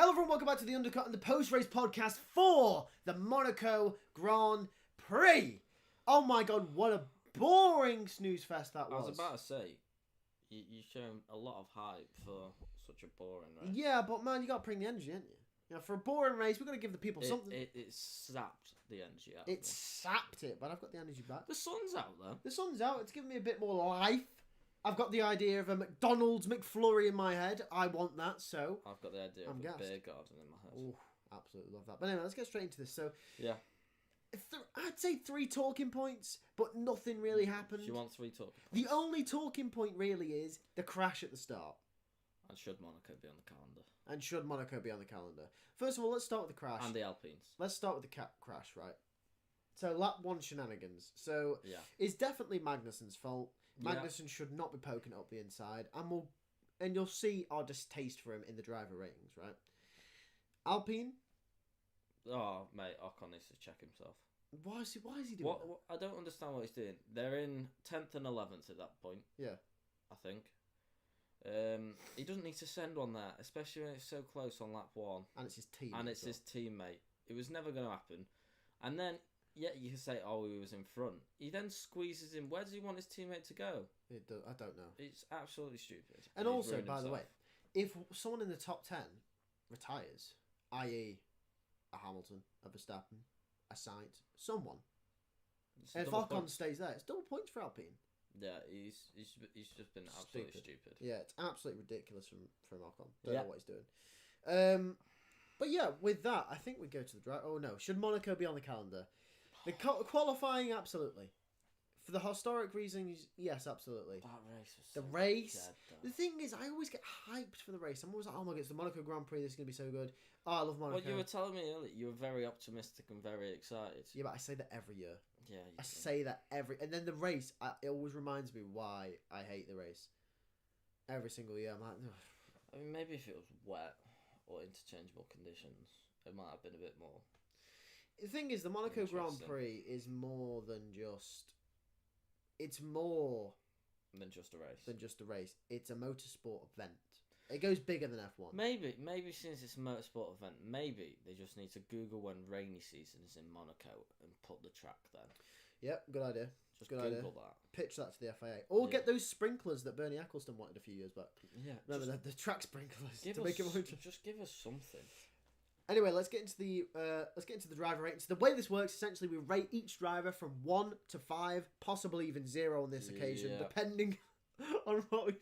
Hello everyone, welcome back to the Undercut and the post-race podcast for the Monaco Grand Prix. Oh my god, what a boring snooze fest that was. I was about to say, you're showing a lot of hype for such a boring race. Yeah, but man, you got to bring the energy, ain't you? You know, for a boring race, we've got to give the people something. It sapped the energy out. It sapped it, but I've got the energy back. The sun's out though. The sun's out, it's given me a bit more life. I've got the idea of a McDonald's McFlurry in my head. I want that, so... I've got the idea of a beer garden in my head. Oh, absolutely love that. But anyway, let's get straight into this. So, yeah. I'd say 3 talking points, but nothing really happened. Do you want 3 talking points? The only talking point really is the crash at the start. And should Monaco be on the calendar? And should Monaco be on the calendar? First of all, let's start with the crash. And the Alpines. Let's start with the crash, right? So, lap 1 shenanigans. So, yeah. It's definitely Magnussen's fault. Magnussen should not be poking up the inside, and you'll see our distaste for him in the driver ratings, right? Alpine. Oh mate, Ocon needs to check himself. Why is he doing that? I don't understand what he's doing. They're in 10th and 11th at that point. Yeah, I think. He doesn't need to send one there, especially when it's so close on lap 1. And it's his team. And it's his teammate. It was never going to happen. And then. Yeah, you can say, oh, he was in front. He then squeezes in. Where does he want his teammate to go? I don't know. It's absolutely stupid. And also, by the way, if someone in the top 10 retires, i.e. a Hamilton, a Verstappen, a Sainz, someone, and if Ocon stays there, it's double points for Alpine. Yeah, he's just been absolutely stupid. Yeah, it's absolutely ridiculous from Ocon. Don't know what he's doing. But yeah, with that, I think we go to the drive. Oh no, should Monaco be on the calendar? The qualifying, absolutely. For the historic reasons, yes, absolutely. That race was the so race. Dead, the thing is, I always get hyped for the race. I'm always like, oh my god, it's the Monaco Grand Prix. This is going to be so good. Oh, I love Monaco. Well, you were telling me earlier you were very optimistic and very excited. Yeah, but I say that every year. Yeah, I say that and then the race, it always reminds me why I hate the race. Every single year, I'm like, ugh. I mean, maybe if it was wet or interchangeable conditions, it might have been a bit more. The thing is, the Monaco Grand Prix is more than just... It's more... Than just a race. It's a motorsport event. It goes bigger than F1. Maybe since it's a motorsport event, maybe they just need to Google when rainy season is in Monaco and put the track then. Yep, good idea. Just Google that. Pitch that to the FIA. Or get those sprinklers that Bernie Ecclestone wanted a few years back. Yeah. Remember the track sprinklers to make it more interesting. Just give us something. Anyway, let's get into the driver ratings. The way this works, essentially, we rate each driver from 1 to 5, possibly even 0 on this occasion, depending on what we...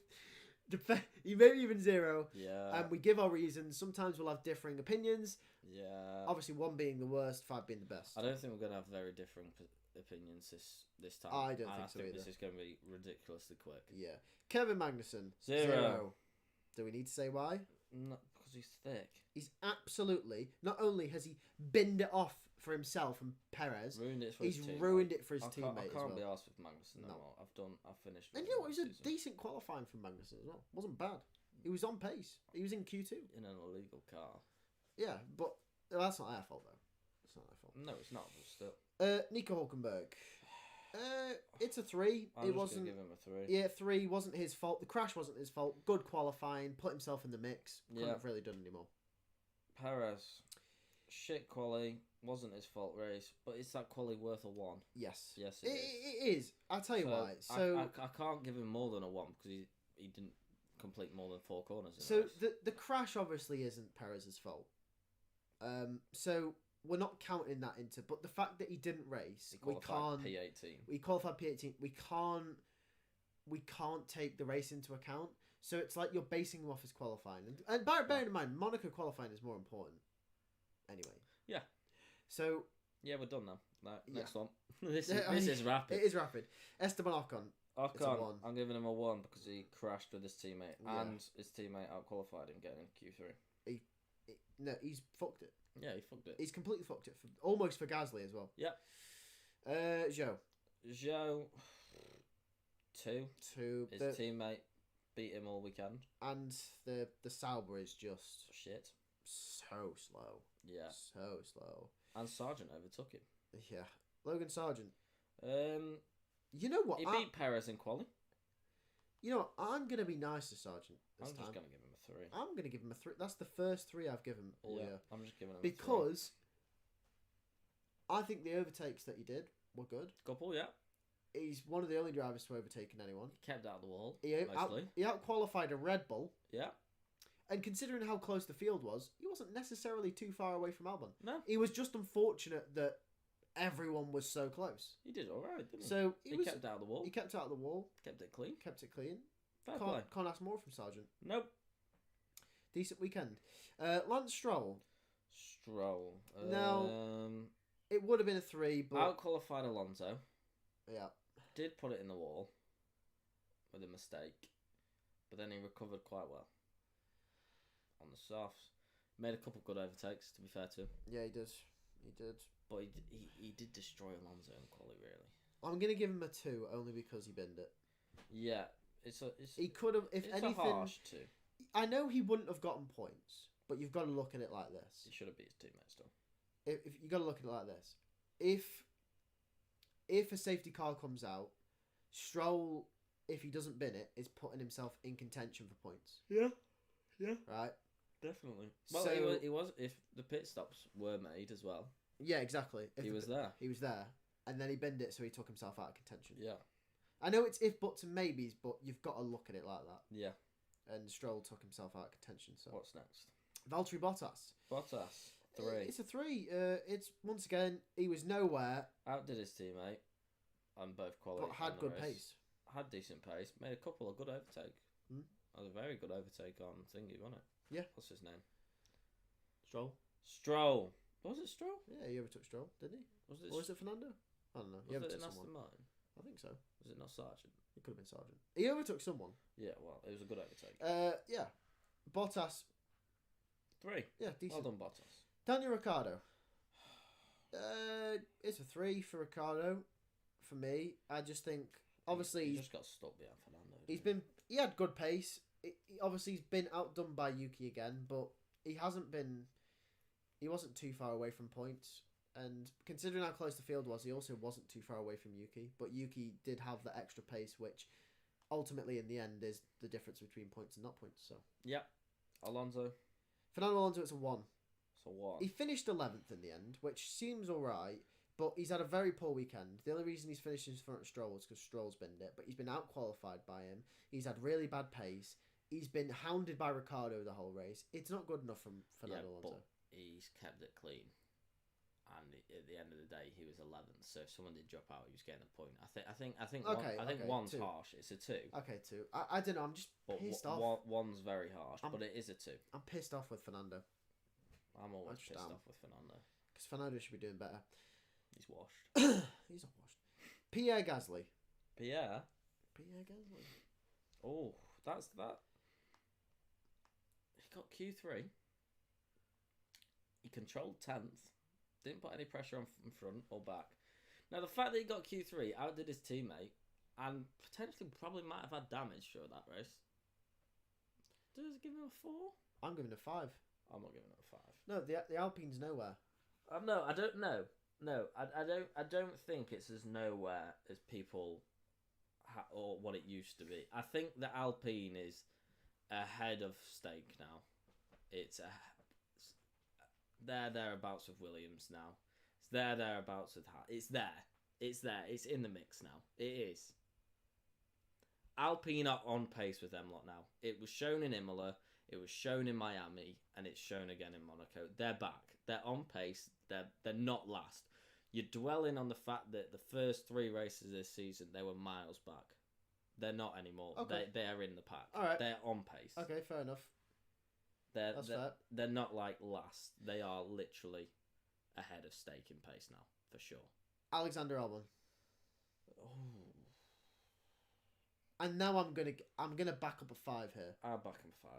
Maybe even 0. Yeah. And we give our reasons. Sometimes we'll have differing opinions. Yeah. Obviously, 1 being the worst, 5 being the best. I don't think we're going to have very differing opinions this time. I don't think so either. This is going to be ridiculously quick. Yeah. Kevin Magnussen. 0. Do we need to say why? Not because he's thick. He's absolutely... Not only has he binned it off for himself and Perez, ruined it for his teammate. He's ruined it for his teammate as well. I can't be arsed with Magnussen no more. I've finished. And you know what? It was a decent qualifying from Magnussen as well. Wasn't bad. He was on pace. He was in Q2. In an illegal car. Yeah, but that's not our fault, though. It's not our fault. No, it's not, but still. Nico Hülkenberg. It's a 3. It wasn't. Give him a 3. Yeah, 3 wasn't his fault. The crash wasn't his fault. Good qualifying. Put himself in the mix. Couldn't have really done anymore. Perez, shit quali. Wasn't his fault race, but is that quali worth a 1? Yes. Yes, it is. I'll tell you why. So I can't give him more than a 1 because he didn't complete more than 4 corners. So the crash obviously isn't Perez's fault. So. We're not counting that into, but the fact that he didn't race, he qualified P18. We qualified P18. We can't take the race into account. So it's like you're basing him off his qualifying. And bearing in mind, Monaco qualifying is more important. Anyway. Yeah. So. Yeah, we're done now. Next one. This is rapid. It is rapid. Esteban Ocon. Ocon, I'm giving him a 1 because he crashed with his teammate and his teammate out-qualified him getting Q3. He's fucked it. Yeah, he fucked it. He's completely fucked it. Almost for Gasly as well. Yeah. Zhou. 2. His teammate beat him all weekend. And the Sauber is just... shit. So slow. Yeah. So slow. And Sargent overtook him. Yeah. Logan Sargent. You know what? He beat Perez in quali. You know what? I'm going to be nice to Sargent this time. I'm just going to give him a 3. I'm going to give him a 3. That's the first 3 I've given all year. I'm just giving him because I think the overtakes that he did were good. Couple, yeah. He's one of the only drivers to overtaken anyone. He kept out of the wall, mostly. He out-qualified a Red Bull. Yeah. And considering how close the field was, he wasn't necessarily too far away from Albon. No. He was just unfortunate that everyone was so close. He did all right, didn't he? So he kept out of the wall. He kept out of the wall. Kept it clean. Fair play. Can't ask more from Sargent. Nope. Decent weekend. Lance Stroll. Now, it would have been a 3, but... Out-qualified Alonso. Yeah. Did put it in the wall with a mistake, but then he recovered quite well on the softs. Made a couple good overtakes, to be fair to him. Yeah, he did. But he did destroy Alonso in quali, really. I'm going to give him a 2, only because he binned it. Yeah. He could have, if anything... It's a harsh 2. I know he wouldn't have gotten points, but you've got to look at it like this. He should have beat his teammate still. If you got to look at it like this. If a safety car comes out, Stroll, if he doesn't bin it, is putting himself in contention for points. Yeah. Right? Definitely. Well, so, he was if the pit stops were made as well. Yeah, exactly. He was there. He was there. And then he binned it, so he took himself out of contention. Yeah. I know it's if, buts, and maybes, but you've got to look at it like that. Yeah. And Stroll took himself out of contention. So what's next? Valtteri Bottas. 3. It's a 3. It's once again, he was nowhere. Outdid his teammate on both quality. But had good pace. Had decent pace. Made a couple of good overtake. Had a very good overtake on thingy, wasn't it? Yeah. What's his name? Stroll. Was it Stroll? Yeah, he overtook Stroll, didn't he? Or was it Fernando? I don't know. Was it an Aston Martin? I think so. Was it not Sargent? It could have been Sargent. He overtook someone. Yeah, well, it was a good overtake. Yeah. Bottas. 3. Yeah, decent. Well done, Bottas. Daniel Ricciardo. It's a 3 for Ricciardo. For me, I just think obviously he just got stuck behind Fernando. He had good pace. Obviously he's been outdone by Yuki again, but he wasn't too far away from points. And considering how close the field was, he also wasn't too far away from Yuki. But Yuki did have the extra pace, which ultimately in the end is the difference between points and not points. So yeah, Fernando Alonso, it's a 1. It's a 1. He finished 11th in the end, which seems all right. But he's had a very poor weekend. The only reason he's finished in front of Stroll is because Stroll's binned it. But he's been out-qualified by him. He's had really bad pace. He's been hounded by Ricciardo the whole race. It's not good enough from Fernando Alonso. But he's kept it clean. And at the end of the day, he was 11th. So if someone did drop out, he was getting a point. I think one's 2. harsh. It's a 2. Okay, 2. I don't know. I'm just pissed off. One's very harsh, but it is a 2. I'm pissed off with Fernando. I'm always pissed off with Fernando. Because Fernando should be doing better. He's washed. He's not washed. Pierre Gasly. Pierre Gasly. Oh, that's that. He got Q3. He controlled 10th. Didn't put any pressure on in front or back. Now, the fact that he got Q3 outdid his teammate and potentially probably might have had damage through that race. Does it give him a 4? I'm giving it a 5. I'm not giving it a 5. No, the Alpine's nowhere. No, I don't know. No, I don't think it's as nowhere as people or what it used to be. I think the Alpine is ahead of stake now. It's thereabouts with Williams now. It's thereabouts with It's there. It's in the mix now. It is. Alpine are on pace with them lot now. It was shown in Imola. It was shown in Miami, and it's shown again in Monaco. They're back. They're on pace. They're not last. You're dwelling on the fact that the first 3 races this season, they were miles back. They're not anymore. Okay. They're in the pack. All right. They're on pace. Okay, fair enough. That's fair. They're not like last. They are literally ahead of stake in pace now, for sure. Alexander Albon. Oh. And now I'm gonna back up a 5 here. I'll back him 5.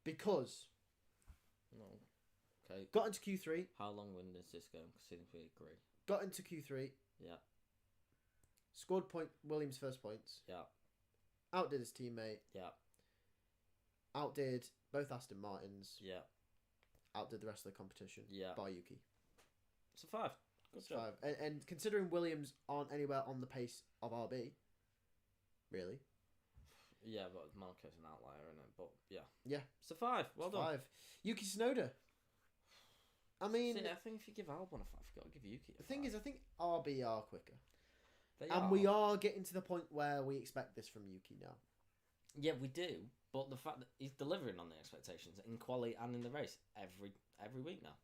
Because no. Okay. Got into Q3. How long-winded is this going? Considering we agree. Got into Q3. Yeah. Scored Williams' first points. Yeah. Outdid his teammate. Yeah. Outdid both Aston Martins. Yeah. Outdid the rest of the competition. Yeah. By Yuki. It's a 5. Good job. 5. And considering Williams aren't anywhere on the pace of RB, really. Yeah, but Monaco's an outlier, isn't it? But yeah. Yeah. It's a 5. Well done. 5. Yuki Tsunoda. I mean... See, I think if you give Albon a 5, you've got to give Yuki a 5. The thing is, I think RB are quicker. We are getting to the point where we expect this from Yuki now. Yeah, we do. But the fact that he's delivering on the expectations in quali and in the race every week now.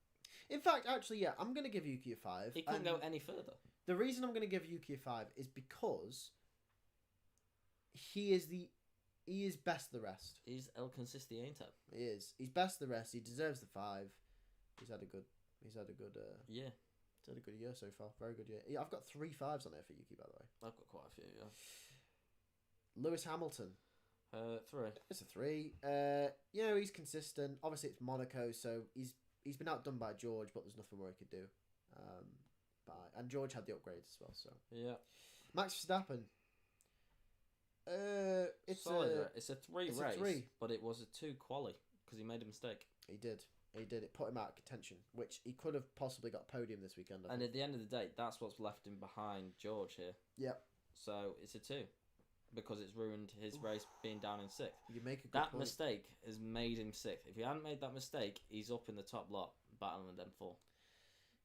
In fact, actually, yeah, I'm going to give Yuki a 5. He couldn't go any further. The reason I'm going to give Yuki a 5 is because he is best of the rest. He's El Consistiente. He is. He's best of the rest. He deserves the 5. He's had a good yeah. He's had a good year so far. Very good year. Yeah, I've got 3 5s on there for Yuki, by the way. I've got quite a few, yeah. Lewis Hamilton. 3. It's a 3. He's consistent. Obviously, it's Monaco, so he's been outdone by George, but there's nothing more he could do. And George had the upgrades as well. So yeah. Max Verstappen. It's a 3 race, 3. but it was a 2 quali because he made a mistake. He did. It put him out of contention, which he could have possibly got podium this weekend. And at the end of the day, that's what's left him behind George here. Yep. So it's a 2 because it's ruined his race being down in 6th. You make a good that point. Mistake has made him 6th. If he hadn't made that mistake, he's up in the top lot battling with them 4.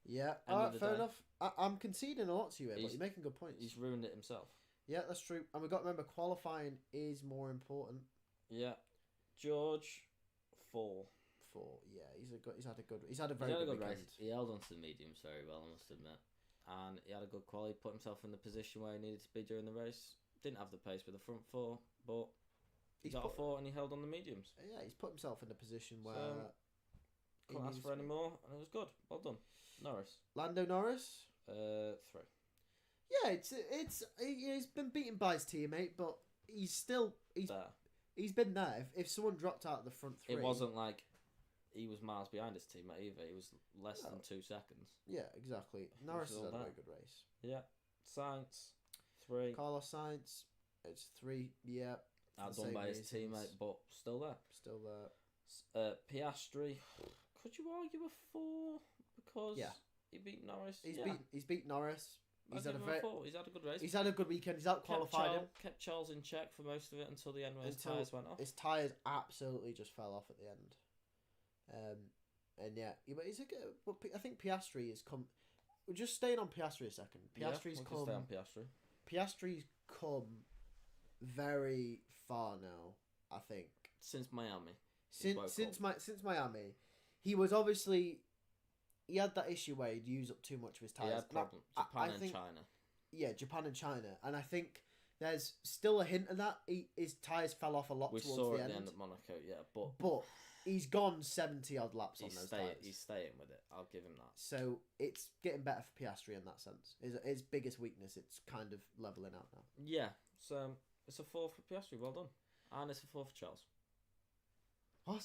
Yeah, fair enough. I'm conceding a lot to you here, but you're making good points. He's ruined it himself. Yeah, that's true. And we've got to remember, qualifying is more important. Yeah. George, 4. Yeah, he's had a very good race. He held on to the mediums very well, I must admit. And he had a good quality, put himself in the position where he needed to be during the race. Didn't have the pace with the front 4, but he got a 4 and he held on the mediums. Yeah, he's put himself in a position where... Couldn't ask for any more, and it was good. Well done. Norris. Lando Norris? 3. Yeah, he's been beaten by his teammate, but he's there. He's been there. If someone dropped out of the front 3... It wasn't like he was miles behind his teammate either. He was less than 2 seconds. Yeah, exactly. Norris has had a very good race. Yeah. Sainz, 3. Carlos Sainz, it's 3, yeah. Outdone by his teammate, but still there. Still there. Piastri, could you argue a 4 because he beat Norris? He's beat Norris. He's had a good race. He's had a good weekend. He's out-qualified him. Kept Charles in check for most of it until the end when his tyres went off. His tyres absolutely just fell off at the end. And yeah, but he's a good. But I think Piastri has come. We're just staying on Piastri a second. Piastri's come. Stay on Piastri. Piastri's come very far now. I think since Miami. Since Miami, he was obviously. He had that issue where he'd use up too much of his tyres. He had problems. Japan and China. Yeah, Japan and China. And I think there's still a hint of that. His tyres fell off a lot towards the end. We saw it at the end of Monaco, yeah. But he's gone 70-odd laps on those tyres. He's staying with it. I'll give him that. So it's getting better for Piastri in that sense. His biggest weakness, it's kind of levelling out now. Yeah. So it's a 4 for Piastri. Well done. And it's a 4 for Charles. What?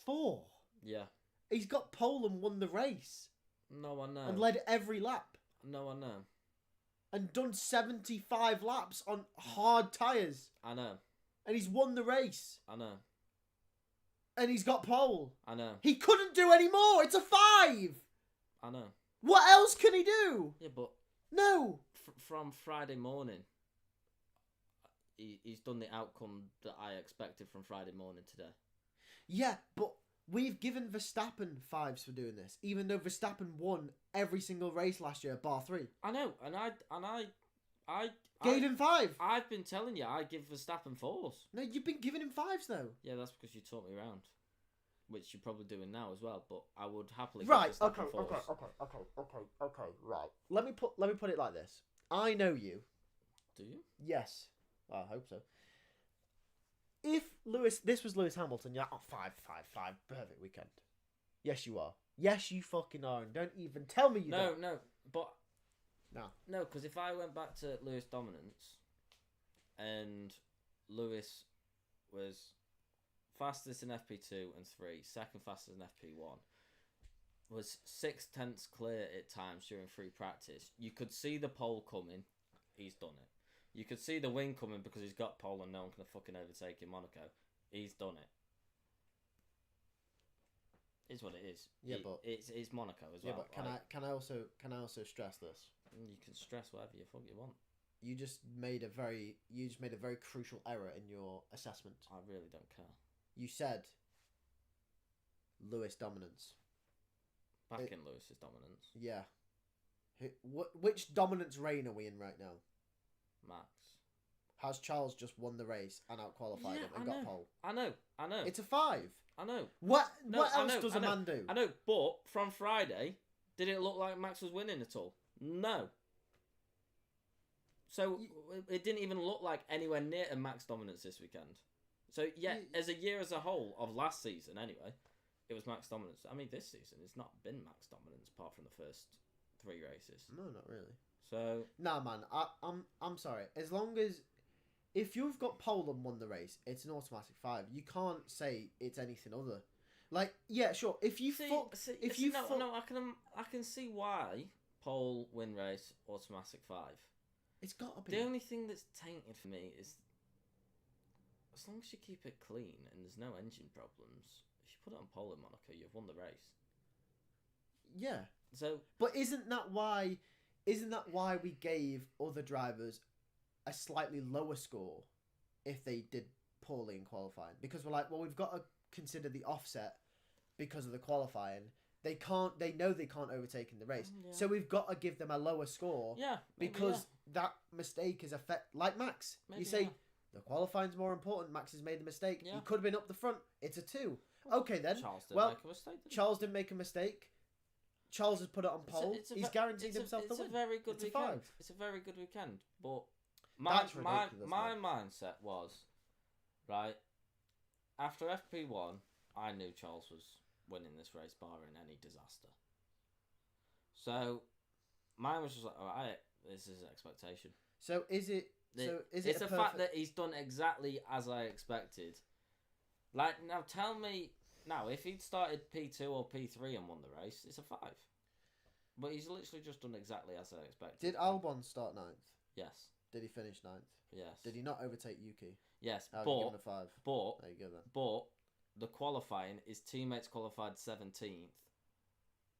4? Yeah. He's got pole and won the race. No, I know. And led every lap. No, I know. And done 75 laps on hard tyres. I know. And he's won the race. I know. And he's got pole. I know. He couldn't do any more. It's a 5. I know. What else can he do? Yeah, but... No. From Friday morning, he's done the outcome that I expected from Friday morning today. Yeah, but... We've given Verstappen 5s for doing this, even though Verstappen won every single race last year, bar 3. I know, and I gave him 5. I've been telling you, I give Verstappen 4s. No, you've been giving him 5s though. Yeah, that's because you taught me around, which you're probably doing now as well. But I would happily give Verstappen 4s. Okay. Right. Let me put it like this. I know you. Do you? Yes. Well, I hope so. If this was Lewis Hamilton, you're like, 5, perfect weekend. Yes, you are. Yes, you fucking are. And don't even tell me you don't. No, but... No, because if I went back to Lewis dominance, and Lewis was fastest in FP2 and 3, second fastest in FP1, was 6/10 clear at times during free practice, you could see the pole coming. He's done it. You could see the win coming because he's got pole and no one can fucking overtake in Monaco. He's done it. It's what it is. Yeah, but it's Monaco as well. Yeah, but can I also stress this? You can stress whatever you want. You just made a very crucial error in your assessment. I really don't care. You said Lewis dominance. Back in Lewis's dominance. Yeah. Which dominance reign are we in right now? Max. Has Charles just won the race and outqualified him and got pole? I know. It's a 5. I know. What else does a man do? I know, but from Friday, did it look like Max was winning at all? No. So it didn't even look like anywhere near a Max dominance this weekend. So as a year as a whole of last season anyway, it was Max dominance. I mean, this season it's not been Max dominance apart from the first 3 races. No, not really. So nah, man. I'm sorry. As long as if you've got pole and won the race, it's an automatic 5. You can't say it's anything other. Like, yeah, sure. If you I can see why pole win race automatic 5. It's got to be. The only thing that's tainted for me is as long as you keep it clean and there's no engine problems. If you put it on pole in Monaco, you've won the race. Yeah. So, but isn't that why we gave other drivers a slightly lower score if they did poorly in qualifying? Because we're like, well, we've got to consider the offset because of the qualifying. They know they can't overtake in the race. Yeah. So we've got to give them a lower score. Yeah. Because that mistake is like Max. Maybe, you say the qualifying's more important. Max has made the mistake. Yeah. He could have been up the front. It's a 2. Okay then. Charles didn't make a mistake. Charles didn't make a mistake. Charles has put it on pole. He's guaranteed himself the win. It's a very good weekend. 5. It's a very good weekend. But my mindset was, right, after FP1, I knew Charles was winning this race barring any disaster. So mine was just like, all right, this is an expectation. So is it? It's the fact that he's done exactly as I expected. Like, now tell me, now if he'd started P2 or P3 and won the race, it's a 5. But he's literally just done exactly as I expected. Did Albon start 9th? Yes. Did he finish 9th? Yes. Did he not overtake Yuki? Yes, Give him a 5. But there you go then. But the qualifying, his teammates qualified 17th.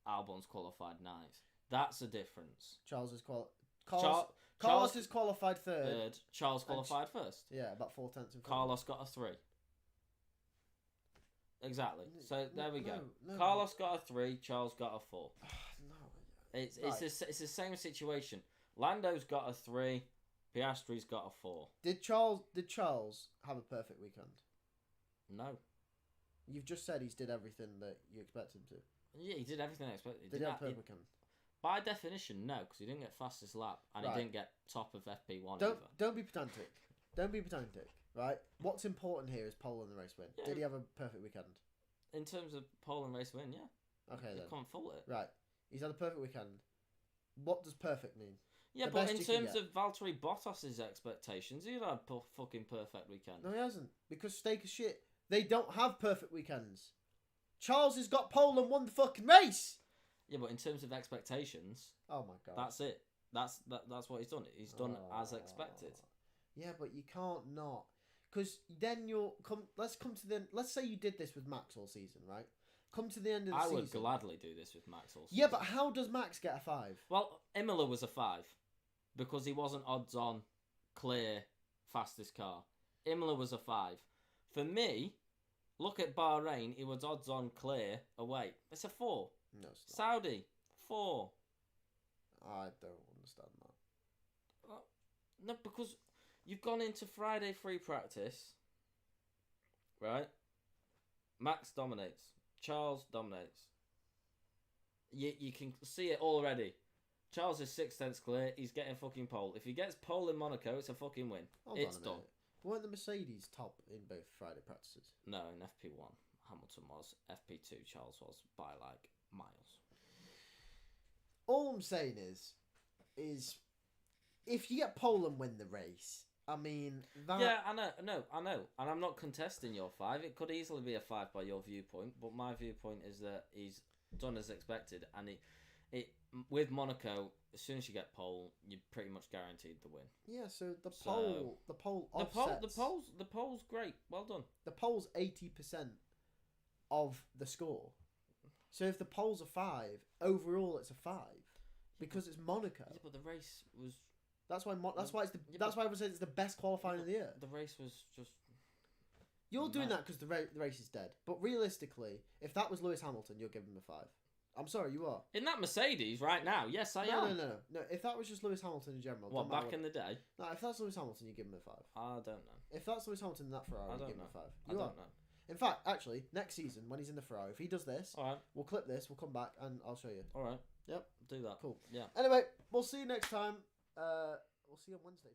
Albon's qualified 9th. That's a difference. Carlos is qualified 3rd. Charles qualified 1st. Yeah, about 4 tenths in front. Carlos got a 3. Exactly. So there we go. Carlos got a 3. Charles got a 4. It's the same situation. Lando's got a 3. Piastri's got a 4. Did Charles have a perfect weekend? No. You've just said he's did everything that you expect him to. Yeah, he did everything I expected. Did he have a perfect weekend? By definition, no, because he didn't get fastest lap and he didn't get top of FP1 either. Don't be pedantic. Don't be pedantic, right? What's important here is pole and the race win. Yeah. Did he have a perfect weekend? In terms of pole and race win, yeah. Okay, then. Can't fault it. Right. He's had a perfect weekend. What does perfect mean? Yeah, but in terms of Valtteri Bottas's expectations, he had a fucking perfect weekend. No, he hasn't. Because steak is shit. They don't have perfect weekends. Charles has got pole and won the fucking race. Yeah, but in terms of expectations, oh my god, that's it. That's what he's done. He's done as expected. Yeah, but you can't not, because then let's say you did this with Max all season, right? Come to the end of the season. I would gladly do this with Max all season. Yeah, but how does Max get a 5? Well, Imola was a 5 because he wasn't odds on clear fastest car. Imola was a 5. For me, look at Bahrain. He was odds on clear away. It's a 4. No, it's not. Saudi 4. I don't understand that. No, because you've gone into Friday free practice, right? Max dominates. Charles dominates. You can see it already. Charles is 6 tenths clear. He's getting fucking pole. If he gets pole in Monaco, it's a fucking win. It's done. Weren't the Mercedes top in both Friday practices? No, in FP1, Hamilton was. FP2, Charles was by like miles. All I'm saying is if you get pole and win the race, I mean that. Yeah, I know, and I'm not contesting your 5. It could easily be a 5 by your viewpoint, but my viewpoint is that he's done as expected, and it with Monaco, as soon as you get pole, you're pretty much guaranteed the win. Yeah, so the pole offsets. The pole's great. Well done. The pole's 80% of the score. So if the pole's a 5, overall it's a 5 because it's Monaco. Yeah, but the race was That's why. That's why everyone says it's the best qualifying of the year. The race was just. You're doing that because the race is dead. But realistically, if that was Lewis Hamilton, you'll give him a 5. I'm sorry, you are. In that Mercedes right now, yes, I am. No. If that was just Lewis Hamilton in general. What, back in the day? No, if that's Lewis Hamilton, you give him a 5. I don't know. If that's Lewis Hamilton in that Ferrari, you give him a 5. I don't know. In fact, actually, next season, when he's in the Ferrari, if he does this, Alright. we'll clip this, we'll come back, and I'll show you. Alright. Yep. Do that. Cool. Yeah. Anyway, we'll see you next time. We'll see you on Wednesday.